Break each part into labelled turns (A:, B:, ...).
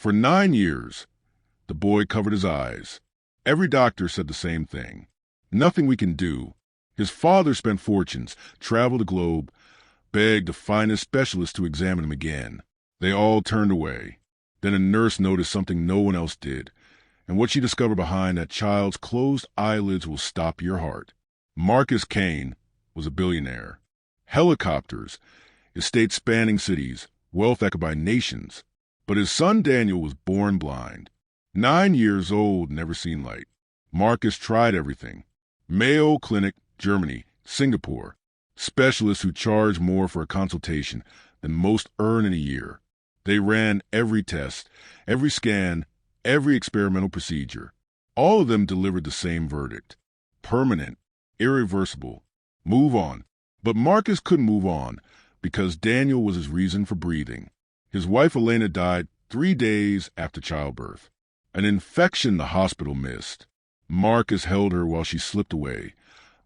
A: For 9 years, the boy covered his eyes. Every doctor said the same thing. Nothing we can do. His father spent fortunes, traveled the globe, begged the finest specialists to examine him again. They all turned away. Then a nurse noticed something no one else did, and what she discovered behind that child's closed eyelids will stop your heart. Marcus Kane was a billionaire. Helicopters, estates spanning cities, wealth that could buy nations. But his son Daniel was born blind. 9 years old, never seen light. Marcus tried everything. Mayo Clinic, Germany, Singapore. Specialists who charge more for a consultation than most earn in a year. They ran every test, every scan, every experimental procedure. All of them delivered the same verdict. Permanent, irreversible. Move on. But Marcus couldn't move on because Daniel was his reason for breathing. His wife Elena died 3 days after childbirth. An infection the hospital missed. Marcus held her while she slipped away.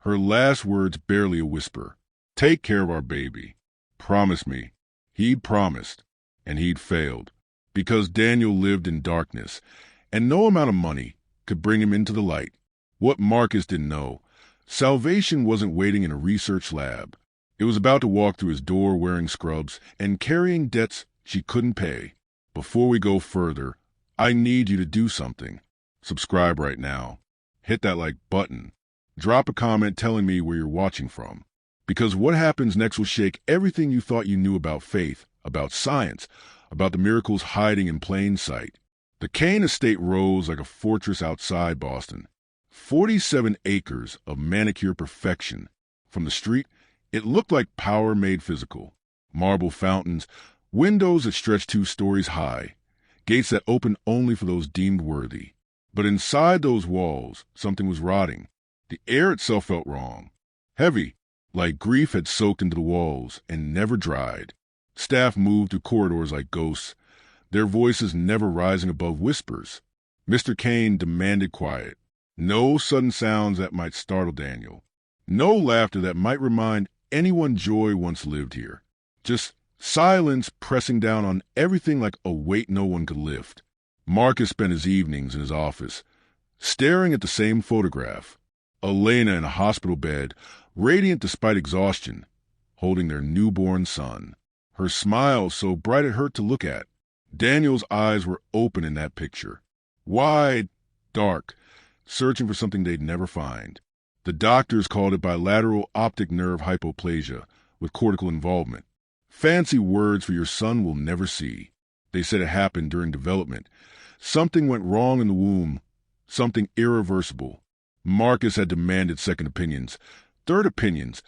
A: Her last words barely a whisper. Take care of our baby. Promise me. He'd promised, and he'd failed. Because Daniel lived in darkness, and no amount of money could bring him into the light. What Marcus didn't know, salvation wasn't waiting in a research lab. It was about to walk through his door wearing scrubs and carrying debts she couldn't pay. Before we go further, I need you to do something. Subscribe right now. Hit that like button. Drop a comment telling me where you're watching from. Because what happens next will shake everything you thought you knew about faith, about science, about the miracles hiding in plain sight. The Kane estate rose like a fortress outside Boston. 47 acres of manicured perfection. From the street, it looked like power made physical. Marble fountains, windows that stretched 2 stories high, gates that opened only for those deemed worthy. But inside those walls, something was rotting. The air itself felt wrong. Heavy, like grief had soaked into the walls and never dried. Staff moved through corridors like ghosts, their voices never rising above whispers. Mr. Kane demanded quiet. No sudden sounds that might startle Daniel. No laughter that might remind anyone joy once lived here. Just silence pressing down on everything like a weight no one could lift. Marcus spent his evenings in his office, staring at the same photograph. Elena in a hospital bed, radiant despite exhaustion, holding their newborn son. Her smile so bright it hurt to look at. Daniel's eyes were open in that picture. Wide, dark, searching for something they'd never find. The doctors called it bilateral optic nerve hypoplasia with cortical involvement. Fancy words for your son will never see. They said it happened during development. Something went wrong in the womb, something irreversible. Marcus had demanded second opinions, third opinions,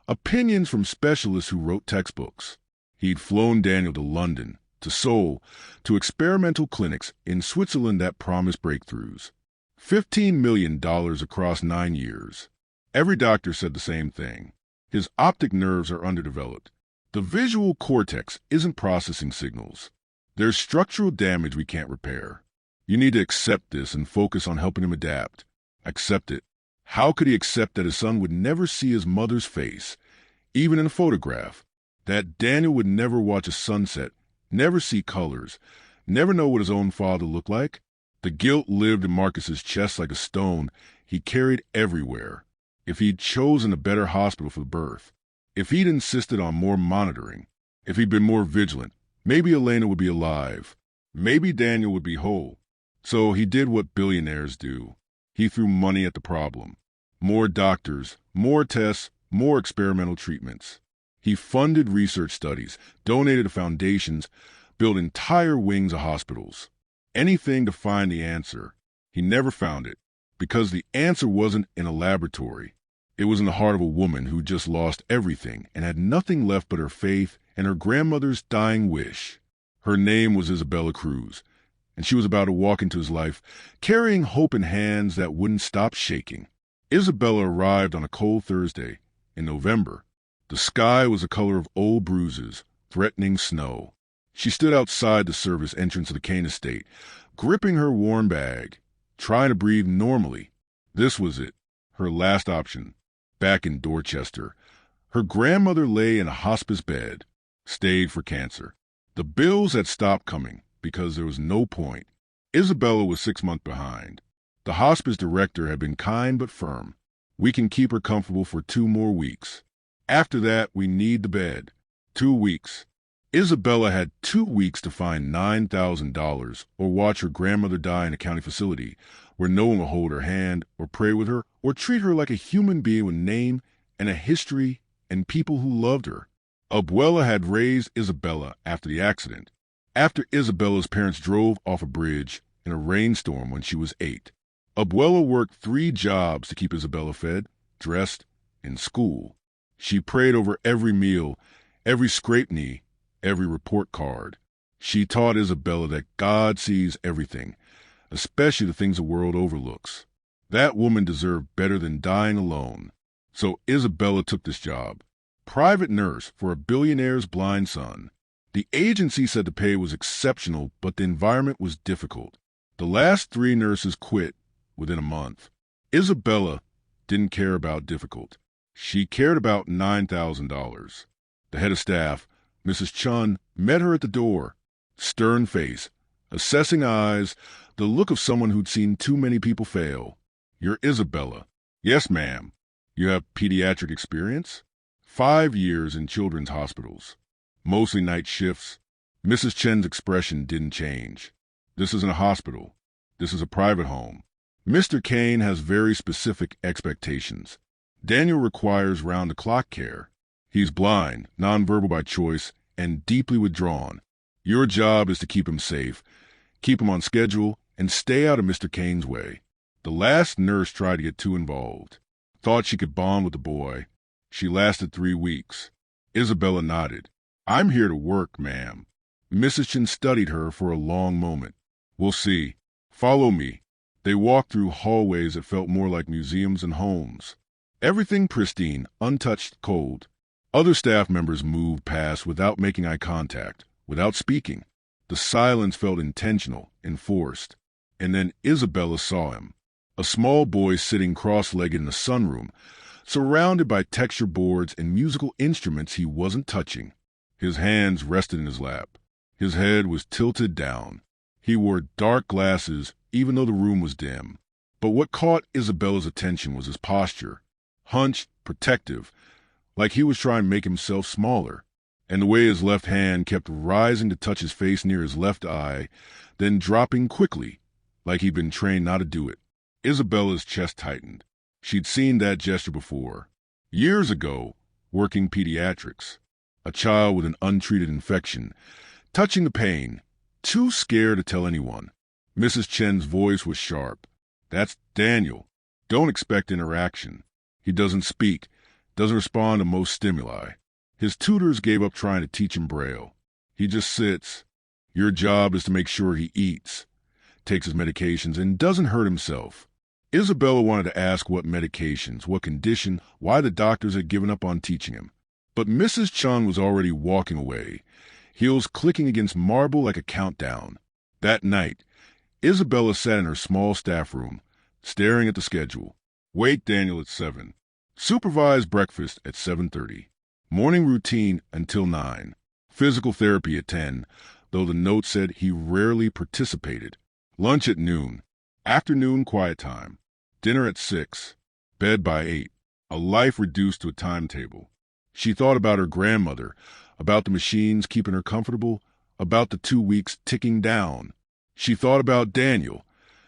A: opinions from specialists who wrote textbooks. He'd flown Daniel to London, to Seoul, to experimental clinics in Switzerland that promised breakthroughs. $15 million across 9 years. Every doctor said the same thing. His optic nerves are underdeveloped. The visual cortex isn't processing signals. There's structural damage we can't repair. You need to accept this and focus on helping him adapt. Accept it. How could he accept that his son would never see his mother's face, even in a photograph? That Daniel would never watch a sunset, never see colors, never know what his own father looked like? The guilt lived in Marcus's chest like a stone he carried everywhere. If he'd chosen a better hospital for the birth, if he'd insisted on more monitoring, if he'd been more vigilant, maybe Elena would be alive. Maybe Daniel would be whole. So he did what billionaires do. He threw money at the problem. More doctors, more tests, more experimental treatments. He funded research studies, donated to foundations, built entire wings of hospitals. Anything to find the answer. He never found it, because the answer wasn't in a laboratory. It was in the heart of a woman who just lost everything and had nothing left but her faith and her grandmother's dying wish. Her name was Isabella Cruz, and she was about to walk into his life, carrying hope in hands that wouldn't stop shaking. Isabella arrived on a cold Thursday in November. The sky was the color of old bruises, threatening snow. She stood outside the service entrance of the Kane estate, gripping her warm bag, trying to breathe normally. This was it, her last option. Back in Dorchester, her grandmother lay in a hospice bed, stayed for cancer. The bills had stopped coming. because there was no point. Isabella was 6 months behind. The hospice director had been kind but firm. We can keep her comfortable for 2 more weeks. After that, we need the bed. 2 weeks. Isabella had 2 weeks to find $9,000 or watch her grandmother die in a county facility where no one will hold her hand or pray with her or treat her like a human being with a name and a history and people who loved her. Abuela had raised Isabella after the accident, after Isabella's parents drove off a bridge in a rainstorm when she was 8. Abuela worked 3 jobs to keep Isabella fed, dressed, in school. She prayed over every meal, every scraped knee, every report card. She taught Isabella that God sees everything, especially the things the world overlooks. That woman deserved better than dying alone. So Isabella took this job. Private nurse for a billionaire's blind son. The agency said the pay was exceptional, but the environment was difficult. The last 3 nurses quit within a month. Isabella didn't care about difficult. She cared about $9,000. The head of staff, Mrs. Chun, met her at the door. Stern face, assessing eyes, the look of someone who'd seen too many people fail. "You're Isabella." "Yes, ma'am." "You have pediatric experience?" 5 years in children's hospitals. Mostly night shifts. Mrs. Chen's expression didn't change. "This isn't a hospital. This is a private home. Mr. Kane has very specific expectations. Daniel requires round-the-clock care. He's blind, nonverbal by choice, and deeply withdrawn. Your job is to keep him safe, keep him on schedule, and stay out of Mr. Kane's way." The last nurse tried to get too involved. Thought she could bond with the boy. She lasted 3 weeks. Isabella nodded. "I'm here to work, ma'am." Mrs. Chen studied her for a long moment. "We'll see. Follow me." They walked through hallways that felt more like museums and homes. Everything pristine, untouched, cold. Other staff members moved past without making eye contact, without speaking. The silence felt intentional, enforced. And then Isabella saw him. A small boy sitting cross-legged in the sunroom, surrounded by texture boards and musical instruments he wasn't touching. His hands rested in his lap. His head was tilted down. He wore dark glasses, even though the room was dim. But what caught Isabella's attention was his posture. Hunched, protective, like he was trying to make himself smaller. And the way his left hand kept rising to touch his face near his left eye, then dropping quickly, like he'd been trained not to do it. Isabella's chest tightened. She'd seen that gesture before. Years ago, working pediatrics. A child with an untreated infection, touching the pain, too scared to tell anyone. Mrs. Chen's voice was sharp. "That's Daniel. Don't expect interaction. He doesn't speak, doesn't respond to most stimuli. His tutors gave up trying to teach him Braille. He just sits. Your job is to make sure he eats, takes his medications, and doesn't hurt himself." Isabella wanted to ask what medications, what condition, why the doctors had given up on teaching him. But Mrs. Chung was already walking away, heels clicking against marble like a countdown. That night, Isabella sat in her small staff room, staring at the schedule. Wake Daniel at 7. Supervise breakfast at 7:30. Morning routine until 9. Physical therapy at 10, though the note said he rarely participated. Lunch at noon. Afternoon quiet time. Dinner at 6. Bed by 8. A life reduced to a timetable. She thought about her grandmother, about the machines keeping her comfortable, about the 2 weeks ticking down. She thought about Daniel,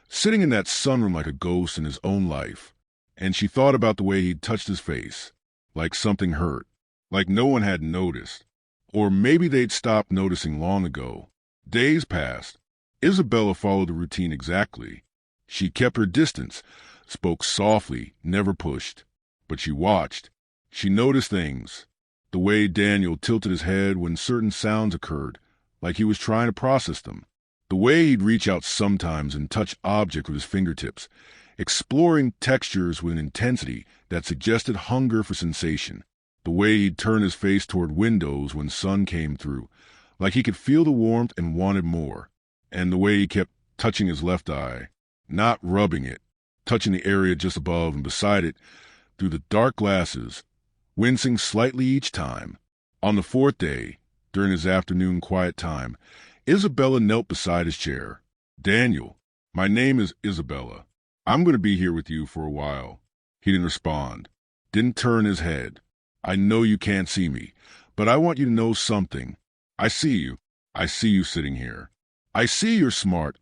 A: sitting in that sunroom like a ghost in his own life. And she thought about the way he'd touched his face, like something hurt, like no one had noticed. Or maybe they'd stopped noticing long ago. Days passed. Isabella followed the routine exactly. She kept her distance, spoke softly, never pushed. But she watched. She noticed things. The way Daniel tilted his head when certain sounds occurred, like he was trying to process them. The way he'd reach out sometimes and touch objects with his fingertips, exploring textures with an intensity that suggested hunger for sensation. The way he'd turn his face toward windows when sun came through, like he could feel the warmth and wanted more. And the way he kept touching his left eye, not rubbing it, touching the area just above and beside it through the dark glasses, wincing slightly each time. On the 4th day, during his afternoon quiet time, Isabella knelt beside his chair. Daniel, my name is Isabella. I'm going to be here with you for a while. He didn't respond, didn't turn his head. I know you can't see me, but I want you to know something. I see you. I see you sitting here. I see you're smart,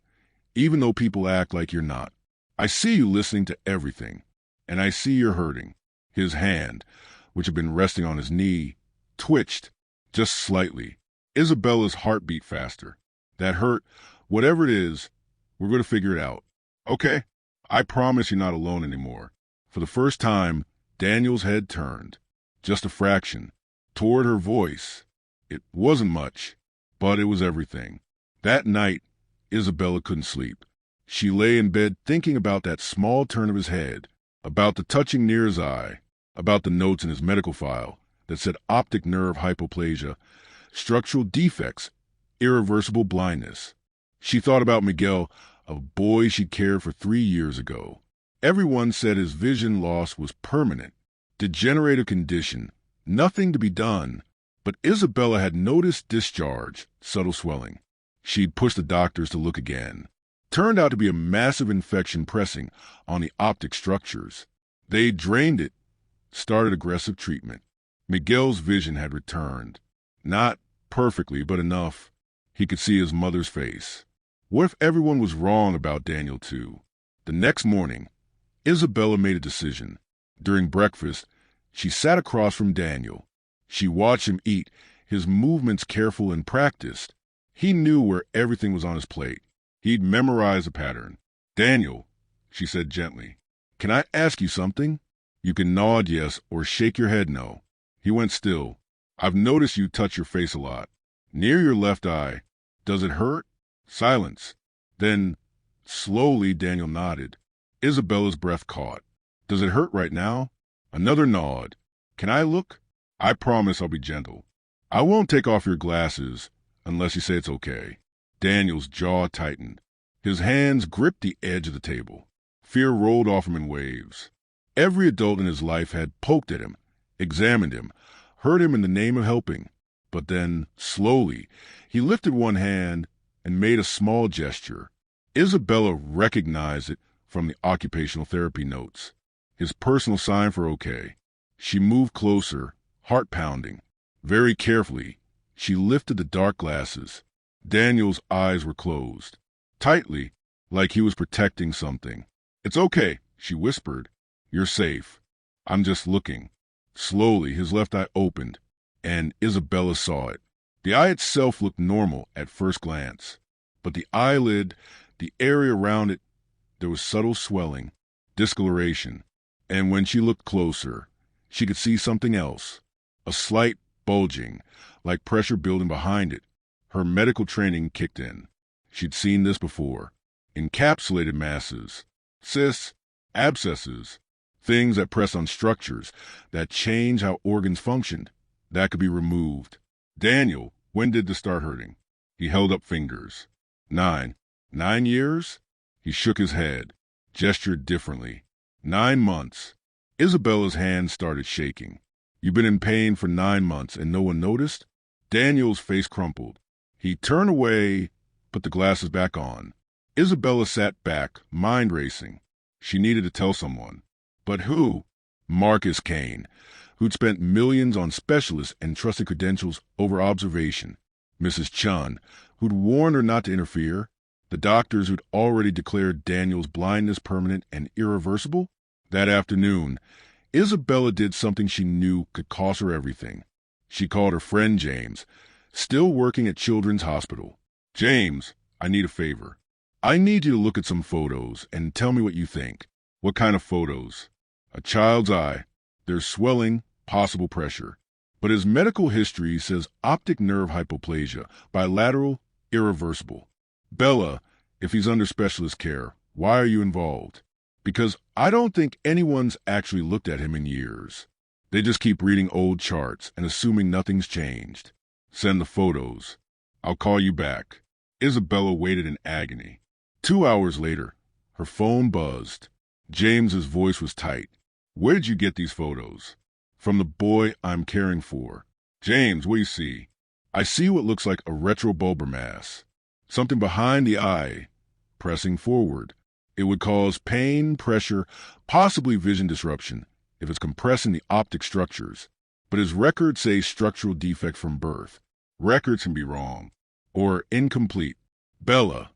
A: even though people act like you're not. I see you listening to everything, and I see you're hurting. His hand, which had been resting on his knee, twitched, just slightly. Isabella's heart beat faster. That hurt, whatever it is, we're going to figure it out. Okay? I promise you're not alone anymore. For the first time, Daniel's head turned, just a fraction, toward her voice. It wasn't much, but it was everything. That night, Isabella couldn't sleep. She lay in bed thinking about that small turn of his head, about the touching near his eye, about the notes in his medical file that said optic nerve hypoplasia, structural defects, irreversible blindness. She thought about Miguel, a boy she'd cared for 3 years ago. Everyone said his vision loss was permanent, degenerative condition, nothing to be done. But Isabella had noticed discharge, subtle swelling. She'd pushed the doctors to look again. Turned out to be a massive infection pressing on the optic structures. They drained it, started aggressive treatment. Miguel's vision had returned. Not perfectly, but enough. He could see his mother's face. What if everyone was wrong about Daniel, too? The next morning, Isabella made a decision. During breakfast, she sat across from Daniel. She watched him eat, his movements careful and practiced. He knew where everything was on his plate. He'd memorized the pattern. Daniel, she said gently, can I ask you something? You can nod yes or shake your head no. He went still. I've noticed you touch your face a lot. Near your left eye. Does it hurt? Silence. Then, slowly, Daniel nodded. Isabella's breath caught. Does it hurt right now? Another nod. Can I look? I promise I'll be gentle. I won't take off your glasses unless you say it's okay. Daniel's jaw tightened. His hands gripped the edge of the table. Fear rolled off him in waves. Every adult in his life had poked at him, examined him, hurt him in the name of helping. But then, slowly, he lifted one hand and made a small gesture. Isabella recognized it from the occupational therapy notes. His personal sign for okay. She moved closer, heart pounding. Very carefully, she lifted the dark glasses. Daniel's eyes were closed, tightly, like he was protecting something. It's okay, she whispered. You're safe. I'm just looking. Slowly, his left eye opened, and Isabella saw it. The eye itself looked normal at first glance, but the eyelid, the area around it, there was subtle swelling, discoloration, and when she looked closer, she could see something else, a slight bulging, like pressure building behind it. Her medical training kicked in. She'd seen this before. Encapsulated masses, cysts, abscesses, things that press on structures, that change how organs functioned, that could be removed. Daniel, when did this start hurting? He held up fingers. 9. 9 years? He shook his head, gestured differently. 9 months. Isabella's hand started shaking. You've been in pain for 9 months and no one noticed? Daniel's face crumpled. He turned away, put the glasses back on. Isabella sat back, mind racing. She needed to tell someone. But who? Marcus Kane, who'd spent millions on specialists and trusted credentials over observation. Mrs. Chun, who'd warned her not to interfere. The doctors who'd already declared Daniel's blindness permanent and irreversible. That afternoon, Isabella did something she knew could cost her everything. She called her friend James, still working at Children's Hospital. James, I need a favor. I need you to look at some photos and tell me what you think. What kind of photos? A child's eye. There's swelling, possible pressure. But his medical history says optic nerve hypoplasia, bilateral, irreversible. Bella, if he's under specialist care, why are you involved? Because I don't think anyone's actually looked at him in years. They just keep reading old charts and assuming nothing's changed. Send the photos. I'll call you back. Isabella waited in agony. 2 hours later, her phone buzzed. James's voice was tight. Where did you get these photos? From the boy I'm caring for. James, what do you see? I see what looks like a retrobulbar mass. something behind the eye, pressing forward. It would cause pain, pressure, possibly vision disruption if it's compressing the optic structures. But his records say structural defect from birth. Records can be wrong or incomplete. Bella,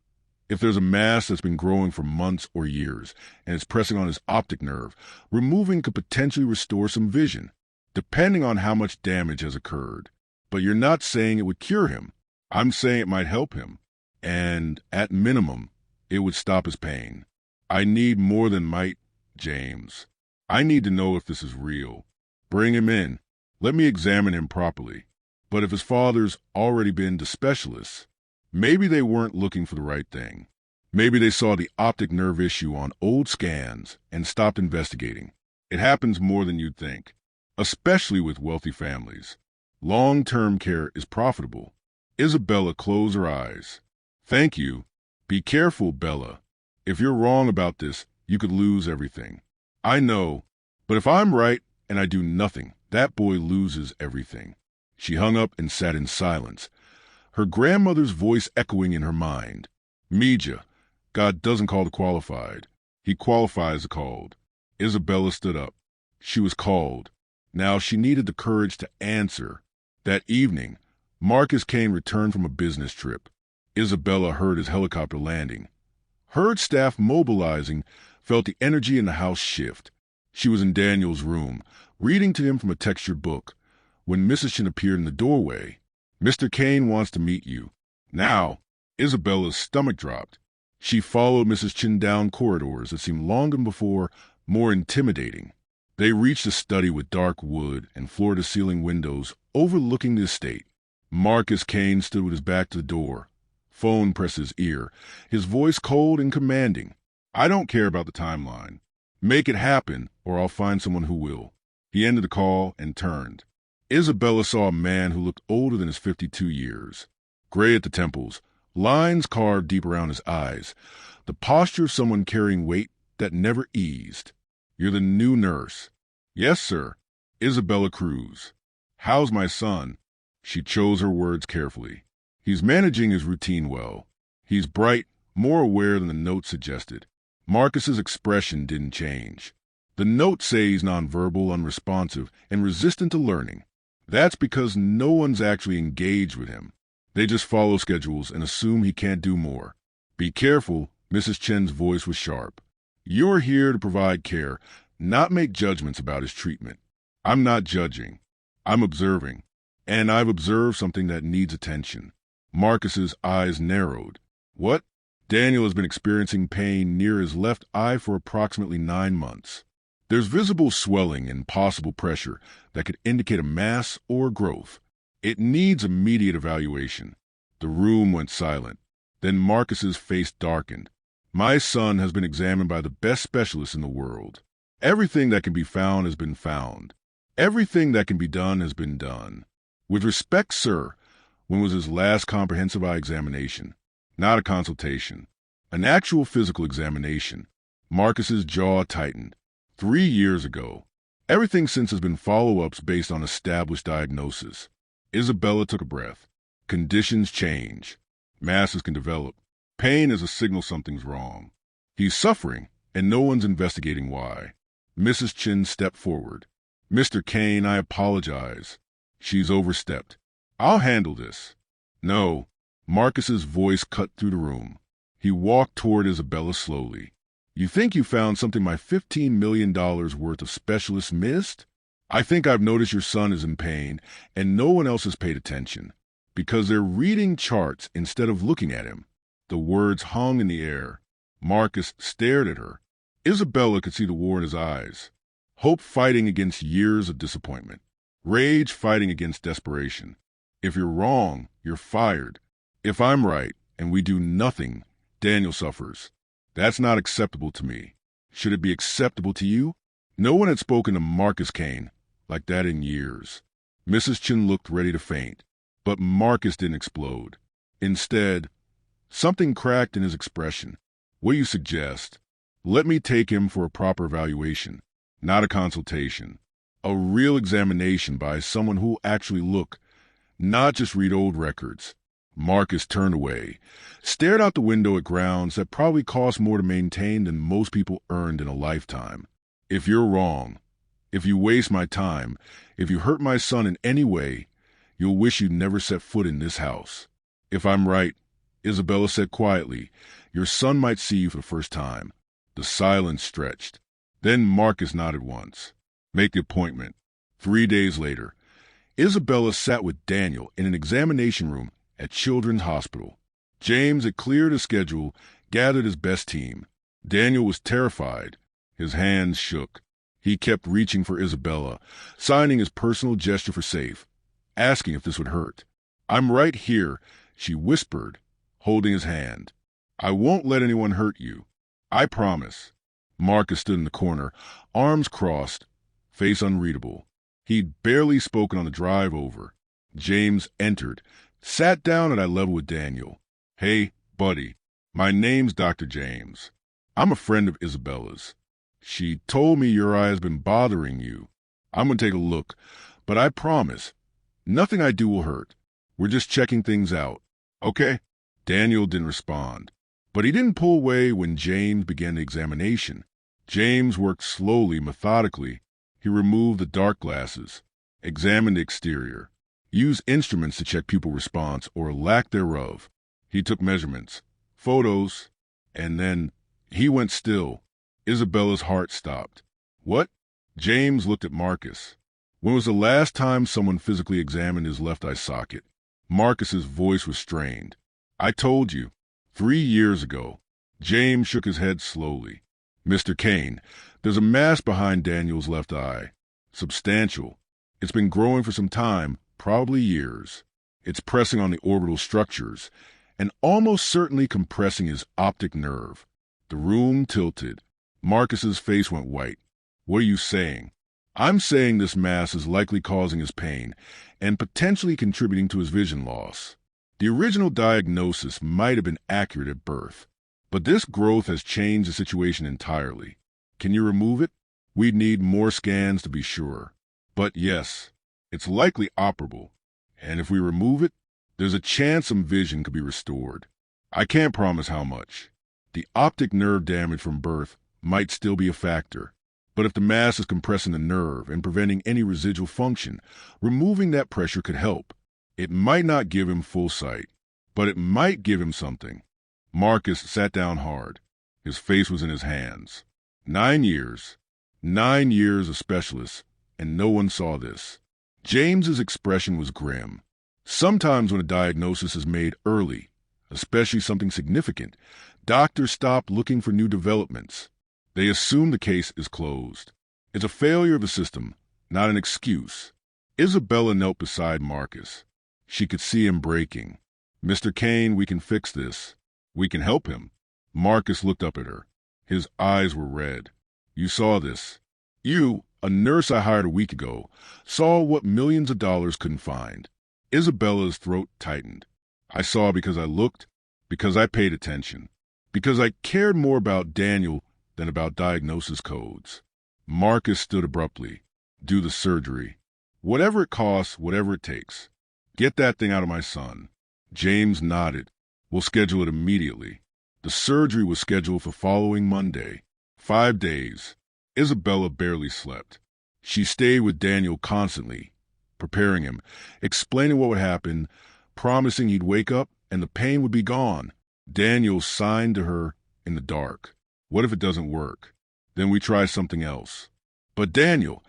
A: if there's a mass that's been growing for months or years and it's pressing on his optic nerve, removing could potentially restore some vision, depending on how much damage has occurred. But you're not saying it would cure him. I'm saying it might help him. And at minimum, it would stop his pain. I need more than might, James. I need to know if this is real. Bring him in. Let me examine him properly. But if his father's already been to specialists, maybe they weren't looking for the right thing. Maybe they saw the optic nerve issue on old scans and stopped investigating. It happens more than you'd think, especially with wealthy families. Long-term care is profitable. Isabella closed her eyes. Thank you. Be careful, Bella. If you're wrong about this, you could lose everything. I know, but if I'm right and I do nothing, that boy loses everything. She hung up and sat in silence, her grandmother's voice echoing in her mind. Mija, God doesn't call the qualified. He qualifies the called. Isabella stood up. She was called. Now she needed the courage to answer. That evening, Marcus Kane returned from a business trip. Isabella heard his helicopter landing, heard staff mobilizing, felt the energy in the house shift. She was in Daniel's room, reading to him from a textured book, when Mrs. Chin appeared in the doorway. Mr. Kane wants to meet you. Now, Isabella's stomach dropped. She followed Mrs. Chin down corridors that seemed longer than before, more intimidating. They reached a study with dark wood and floor-to-ceiling windows overlooking the estate. Marcus Kane stood with his back to the door. Phone pressed his ear, his voice cold and commanding. I don't care about the timeline. Make it happen, or I'll find someone who will. He ended the call and turned. Isabella saw a man who looked older than his 52 years. Gray at the temples, lines carved deep around his eyes, the posture of someone carrying weight that never eased. You're the new nurse. Yes, sir. Isabella Cruz. How's my son? She chose her words carefully. He's managing his routine well. He's bright, more aware than the note suggested. Marcus's expression didn't change. The note says nonverbal, unresponsive, and resistant to learning. That's because no one's actually engaged with him. They just follow schedules and assume he can't do more. Be careful, Mrs. Chen's voice was sharp. You're here to provide care, not make judgments about his treatment. I'm not judging. I'm observing. And I've observed something that needs attention. Marcus's eyes narrowed. What? Daniel has been experiencing pain near his left eye for approximately 9 months. There's visible swelling and possible pressure that could indicate a mass or growth. It needs immediate evaluation. The room went silent. Then Marcus's face darkened. My son has been examined by the best specialists in the world. Everything that can be found has been found. Everything that can be done has been done. With respect, sir, when was his last comprehensive eye examination? Not a consultation. An actual physical examination. Marcus's jaw tightened. 3 years ago. Everything since has been follow-ups based on established diagnosis. Isabella took a breath. Conditions change. Masses can develop. Pain is a signal something's wrong. He's suffering, and no one's investigating why. Mrs. Chin stepped forward. Mr. Kane, I apologize. She's overstepped. I'll handle this. No. Marcus's voice cut through the room. He walked toward Isabella slowly. You think you found something my $15 million worth of specialists missed? I think I've noticed your son is in pain, and no one else has paid attention, because they're reading charts instead of looking at him. The words hung in the air. Marcus stared at her. Isabella could see the war in his eyes. Hope fighting against years of disappointment. Rage fighting against desperation. If you're wrong, you're fired. If I'm right, and we do nothing, Daniel suffers. That's not acceptable to me. Should it be acceptable to you? No one had spoken to Marcus Kane like that in years. Mrs. Chin looked ready to faint, but Marcus didn't explode. Instead, something cracked in his expression. What do you suggest? Let me take him for a proper evaluation, not a consultation. A real examination by someone who'll actually look, not just read old records. Marcus turned away, stared out the window at grounds that probably cost more to maintain than most people earned in a lifetime. If you're wrong, if you waste my time, if you hurt my son in any way, you'll wish you'd never set foot in this house. If I'm right, Isabella said quietly, your son might see you for the first time. The silence stretched. Then Marcus nodded once. Make the appointment. 3 days later, Isabella sat with Daniel in an examination room at Children's Hospital. James had cleared his schedule, gathered his best team. Daniel was terrified. His hands shook. He kept reaching for Isabella, signing his personal gesture for safe, asking if this would hurt. I'm right here, she whispered, holding his hand. I won't let anyone hurt you. I promise. Marcus stood in the corner, arms crossed, face unreadable. He'd barely spoken on the drive over. James entered, sat down at eye level with Daniel. Hey, buddy, my name's Dr. James. I'm a friend of Isabella's. She told me your eye has been bothering you. I'm going to take a look, but I promise, nothing I do will hurt. We're just checking things out. Okay? Daniel didn't respond, but he didn't pull away when James began the examination. James worked slowly, methodically. He removed the dark glasses, examined the exterior, used instruments to check pupil response or lack thereof. He took measurements, photos, and then he went still. Isabella's heart stopped. What? James looked at Marcus. When was the last time someone physically examined his left eye socket? Marcus's voice was strained. I told you. 3 years ago. James shook his head slowly. Mr. Kane, there's a mass behind Daniel's left eye. Substantial. It's been growing for some time, probably years. It's pressing on the orbital structures and almost certainly compressing his optic nerve. The room tilted. Marcus's face went white. What are you saying? I'm saying this mass is likely causing his pain and potentially contributing to his vision loss. The original diagnosis might have been accurate at birth, but this growth has changed the situation entirely. Can you remove it? We'd need more scans to be sure. But yes, it's likely operable. And if we remove it, there's a chance some vision could be restored. I can't promise how much. The optic nerve damage from birth might still be a factor. But if the mass is compressing the nerve and preventing any residual function, removing that pressure could help. It might not give him full sight, but it might give him something. Marcus sat down hard. His face was in his hands. 9 years. 9 years of specialists, and no one saw this. James's expression was grim. Sometimes when a diagnosis is made early, especially something significant, doctors stop looking for new developments. They assume the case is closed. It's a failure of the system, not an excuse. Isabella knelt beside Marcus. She could see him breaking. Mr. Kane, we can fix this. We can help him. Marcus looked up at her. His eyes were red. You saw this. You, a nurse I hired a week ago, saw what millions of dollars couldn't find. Isabella's throat tightened. I saw because I looked, because I paid attention, because I cared more about Daniel than about diagnosis codes. Marcus stood abruptly. Do the surgery. Whatever it costs, whatever it takes. Get that thing out of my son. James nodded. We'll schedule it immediately. The surgery was scheduled for following Monday. 5 days. Isabella barely slept. She stayed with Daniel constantly, preparing him, explaining what would happen, promising he'd wake up and the pain would be gone. Daniel signed to her in the dark. What if it doesn't work? Then we try something else. But Daniel,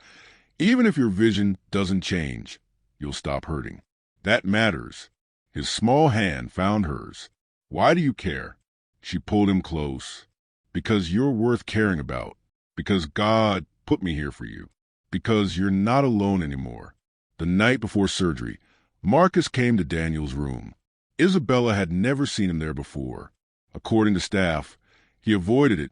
A: even if your vision doesn't change, you'll stop hurting. That matters. His small hand found hers. Why do you care? She pulled him close. Because you're worth caring about. Because God put me here for you. Because you're not alone anymore. The night before surgery, Marcus came to Daniel's room. Isabella had never seen him there before. According to staff, he avoided it,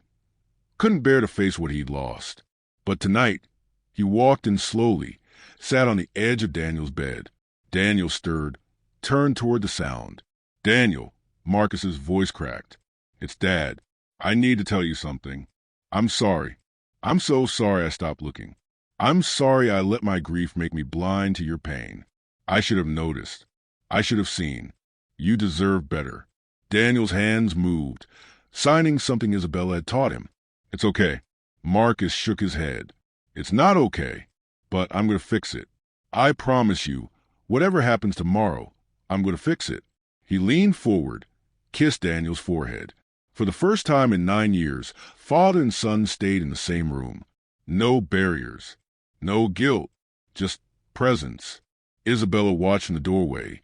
A: couldn't bear to face what he'd lost. But tonight, he walked in slowly, sat on the edge of Daniel's bed. Daniel stirred, turned toward the sound. Daniel, Marcus's voice cracked. It's Dad. I need to tell you something. I'm sorry. I'm so sorry I stopped looking. I'm sorry I let my grief make me blind to your pain. I should have noticed. I should have seen. You deserve better. Daniel's hands moved, signing something Isabella had taught him. It's okay. Marcus shook his head. It's not okay, but I'm going to fix it. I promise you, whatever happens tomorrow, I'm going to fix it. He leaned forward, kissed Daniel's forehead. For the first time in 9 years, father and son stayed in the same room. No barriers, no guilt, just presence. Isabella watched in the doorway,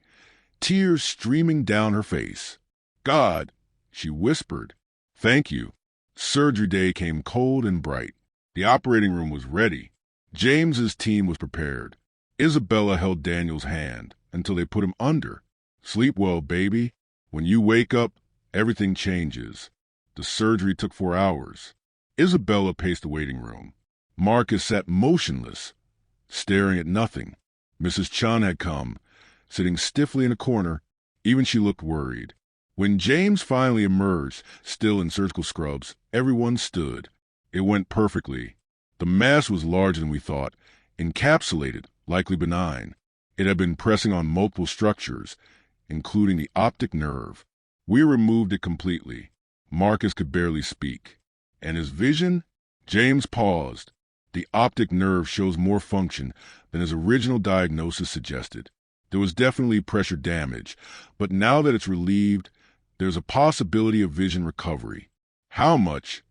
A: tears streaming down her face. God, she whispered. Thank you. Surgery day came cold and bright. The operating room was ready. James's team was prepared. Isabella held Daniel's hand until they put him under. Sleep well, baby. When you wake up, everything changes. The surgery took 4 hours. Isabella paced the waiting room. Marcus sat motionless, staring at nothing. Mrs. Chun had come, sitting stiffly in a corner. Even she looked worried. When James finally emerged, still in surgical scrubs, everyone stood. It went perfectly. The mass was larger than we thought, encapsulated, likely benign. It had been pressing on multiple structures, including the optic nerve. We removed it completely. Marcus could barely speak. And his vision? James paused. The optic nerve shows more function than his original diagnosis suggested. There was definitely pressure damage, but now that it's relieved, there's a possibility of vision recovery. How much?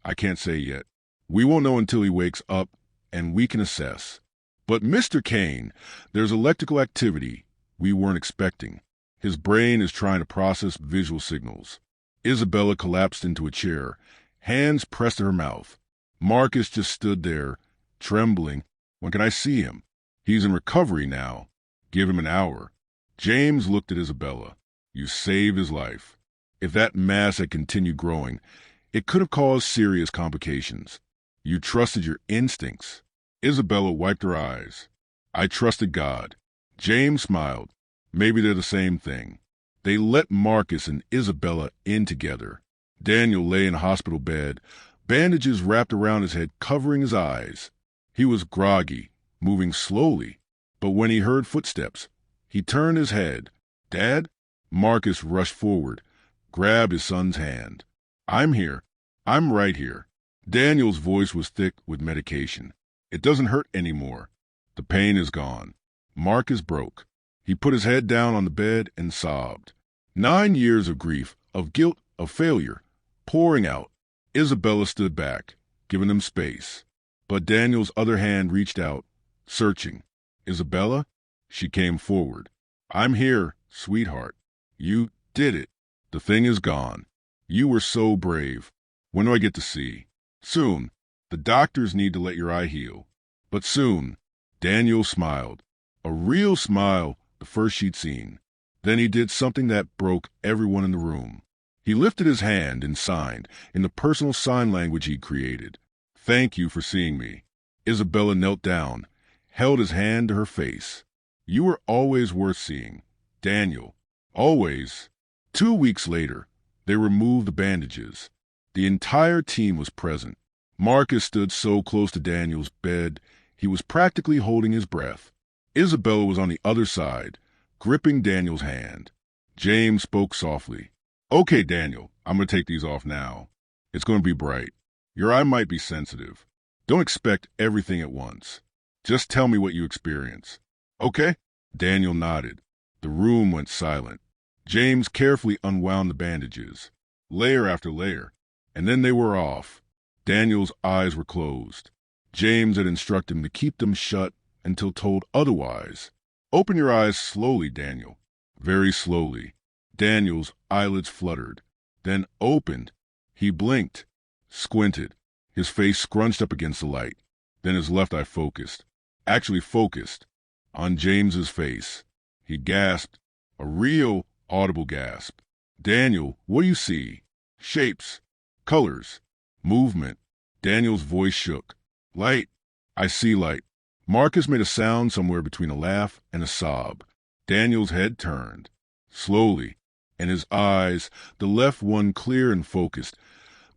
A: I can't say yet. We won't know until he wakes up, and we can assess. But Mr. Kane, there's electrical activity we weren't expecting. His brain is trying to process visual signals. Isabella collapsed into a chair, hands pressed to her mouth. Marcus just stood there, trembling. When can I see him? He's in recovery now. Give him an hour. James looked at Isabella. You saved his life. If that mass had continued growing, it could have caused serious complications. You trusted your instincts. Isabella wiped her eyes. I trusted God. James smiled. Maybe they're the same thing. They let Marcus and Isabella in together. Daniel lay in a hospital bed, bandages wrapped around his head, covering his eyes. He was groggy, moving slowly. But when he heard footsteps, he turned his head. Dad? Marcus rushed forward, grabbed his son's hand. I'm here. I'm right here. Daniel's voice was thick with medication. It doesn't hurt anymore. The pain is gone. Marcus broke. He put his head down on the bed and sobbed. 9 years of grief, of guilt, of failure, pouring out. Isabella stood back, giving them space. But Daniel's other hand reached out, searching. Isabella? She came forward. I'm here, sweetheart. You did it. The thing is gone. You were so brave. When do I get to see? Soon. The doctors need to let your eye heal. But soon. Daniel smiled. A real smile, the first she'd seen. Then he did something that broke everyone in the room. He lifted his hand and signed, in the personal sign language he'd created. Thank you for seeing me. Isabella knelt down, held his hand to her face. You were always worth seeing. Daniel. Always. 2 weeks later, they removed the bandages. The entire team was present. Marcus stood so close to Daniel's bed, he was practically holding his breath. Isabella was on the other side, gripping Daniel's hand. James spoke softly. Okay, Daniel, I'm going to take these off now. It's going to be bright. Your eye might be sensitive. Don't expect everything at once. Just tell me what you experience. Okay? Daniel nodded. The room went silent. James carefully unwound the bandages, layer after layer, and then they were off. Daniel's eyes were closed. James had instructed him to keep them shut until told otherwise. Open your eyes slowly, Daniel. Very slowly. Daniel's eyelids fluttered, then opened. He blinked, squinted, his face scrunched up against the light. Then his left eye focused, actually focused, on James's face. He gasped, a real audible gasp. Daniel, what do you see? Shapes, colors, movement. Daniel's voice shook. Light. I see light. Marcus made a sound somewhere between a laugh and a sob. Daniel's head turned, slowly, and his eyes, the left one clear and focused,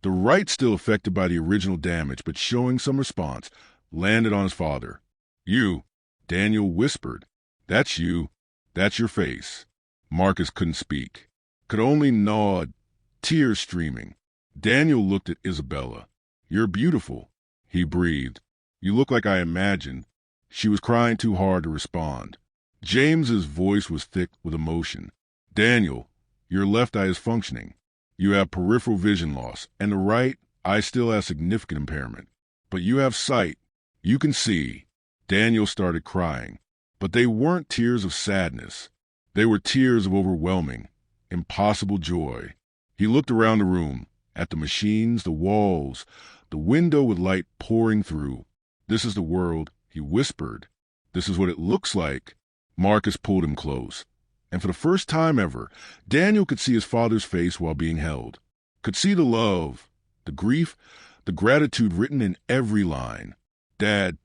A: the right still affected by the original damage but showing some response, landed on his father. You, Daniel whispered. That's you. That's your face. Marcus couldn't speak, could only nod, tears streaming. Daniel looked at Isabella. "You're beautiful," he breathed. "You look like I imagined." She was crying too hard to respond. James's voice was thick with emotion. "Daniel, your left eye is functioning. You have peripheral vision loss, and the right eye still has significant impairment. But you have sight. You can see." Daniel started crying, but they weren't tears of sadness. They were tears of overwhelming, impossible joy. He looked around the room, at the machines, the walls, the window with light pouring through. "This is the world," he whispered. "This is what it looks like." Marcus pulled him close, and for the first time ever, Daniel could see his father's face while being held, could see the love, the grief, the gratitude written in every line. "Dad,"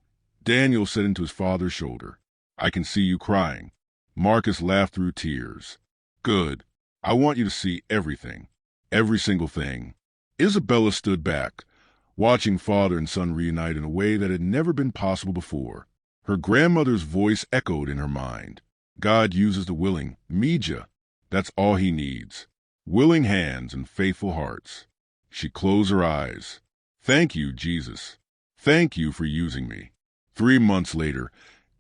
A: Daniel said into his father's shoulder, "I can see you crying." Marcus laughed through tears. "Good. I want you to see everything. Every single thing." Isabella stood back, watching father and son reunite in a way that had never been possible before. Her grandmother's voice echoed in her mind. "God uses the willing, Mija. That's all he needs. Willing hands and faithful hearts." She closed her eyes. "Thank you, Jesus. Thank you for using me." 3 months later,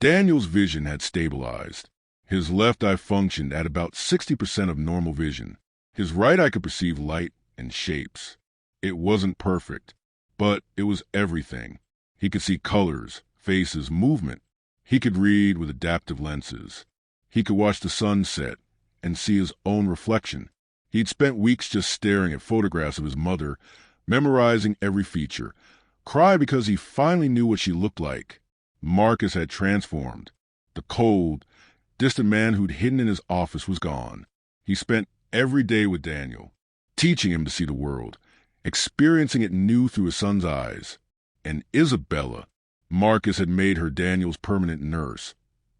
A: Daniel's vision had stabilized. His left eye functioned at about 60% of normal vision. His right eye could perceive light and shapes. It wasn't perfect, but it was everything. He could see colors, faces, movement. He could read with adaptive lenses. He could watch the sun set and see his own reflection. He'd spent weeks just staring at photographs of his mother, memorizing every feature, cry because he finally knew what she looked like. Marcus had transformed. The cold, distant man who'd hidden in his office was gone. He spent every day with Daniel, teaching him to see the world, experiencing it new through his son's eyes. And Isabella, Marcus had made her Daniel's permanent nurse,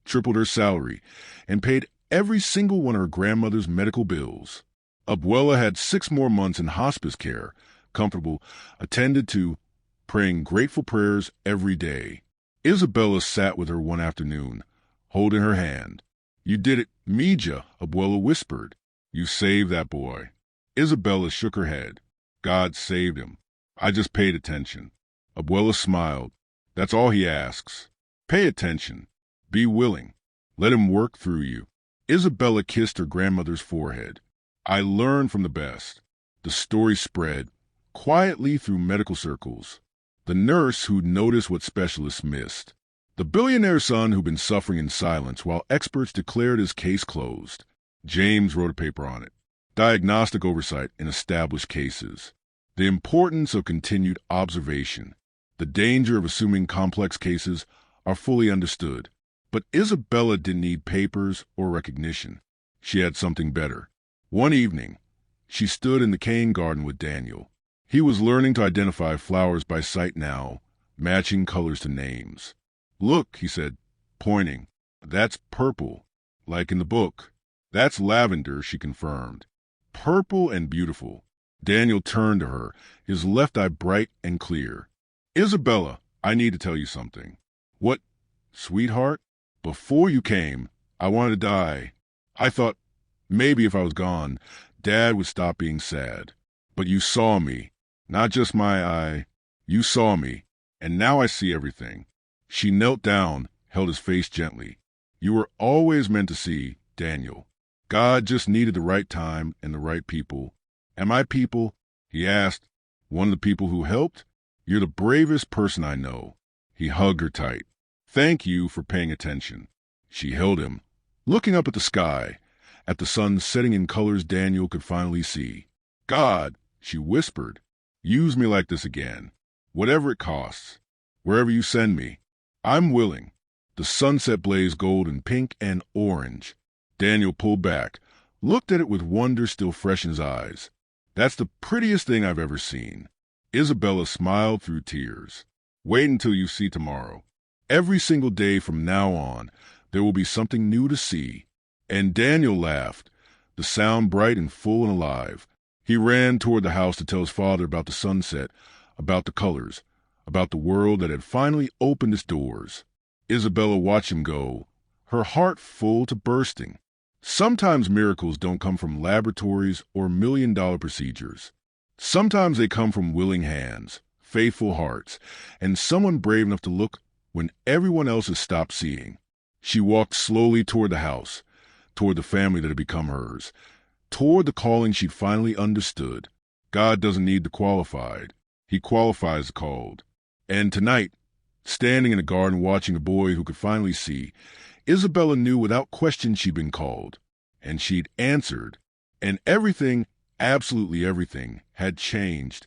A: tripled her salary, and paid every single one of her grandmother's medical bills. Abuela had 6 more months in hospice care, comfortable, attended to, praying grateful prayers every day. Isabella sat with her one afternoon, holding her hand. "You did it, Mija," Abuela whispered. "You saved that boy." Isabella shook her head. "God saved him. I just paid attention." Abuela smiled. "That's all he asks. Pay attention. Be willing. Let him work through you." Isabella kissed her grandmother's forehead. "I learned from the best." The story spread, quietly through medical circles. The nurse who'd noticed what specialists missed. The billionaire's son who'd been suffering in silence while experts declared his case closed. James wrote a paper on it. Diagnostic oversight in established cases. The importance of continued observation. The danger of assuming complex cases are fully understood. But Isabella didn't need papers or recognition. She had something better. One evening, she stood in the cane garden with Daniel. He was learning to identify flowers by sight now, matching colors to names. "Look," he said, pointing. "That's purple, like in the book." "That's lavender," she confirmed. "Purple and beautiful." Daniel turned to her, his left eye bright and clear. "Isabella, I need to tell you something." "What, sweetheart?" "Before you came, I wanted to die. I thought maybe if I was gone, Dad would stop being sad. But you saw me, not just my eye. You saw me, and now I see everything." She knelt down, held his face gently. "You were always meant to see, Daniel. God just needed the right time and the right people." "Am I people?" he asked. "One of the people who helped? You're the bravest person I know." He hugged her tight. "Thank you for paying attention." She held him, looking up at the sky, at the sun setting in colors Daniel could finally see. "God," she whispered, "use me like this again. Whatever it costs. Wherever you send me. I'm willing." The sunset blazed gold and pink and orange. Daniel pulled back, looked at it with wonder still fresh in his eyes. "That's the prettiest thing I've ever seen." Isabella smiled through tears. "Wait until you see tomorrow. Every single day from now on, there will be something new to see." And Daniel laughed, the sound bright and full and alive. He ran toward the house to tell his father about the sunset, about the colors, about the world that had finally opened its doors. Isabella watched him go, her heart full to bursting. Sometimes miracles don't come from laboratories or million-dollar procedures. Sometimes they come from willing hands, faithful hearts, and someone brave enough to look when everyone else has stopped seeing. She walked slowly toward the house, toward the family that had become hers, toward the calling she'd finally understood. God doesn't need the qualified. He qualifies the called. And tonight, standing in the garden watching a boy who could finally see, Isabella knew without question she'd been called, and she'd answered, and everything, absolutely everything, had changed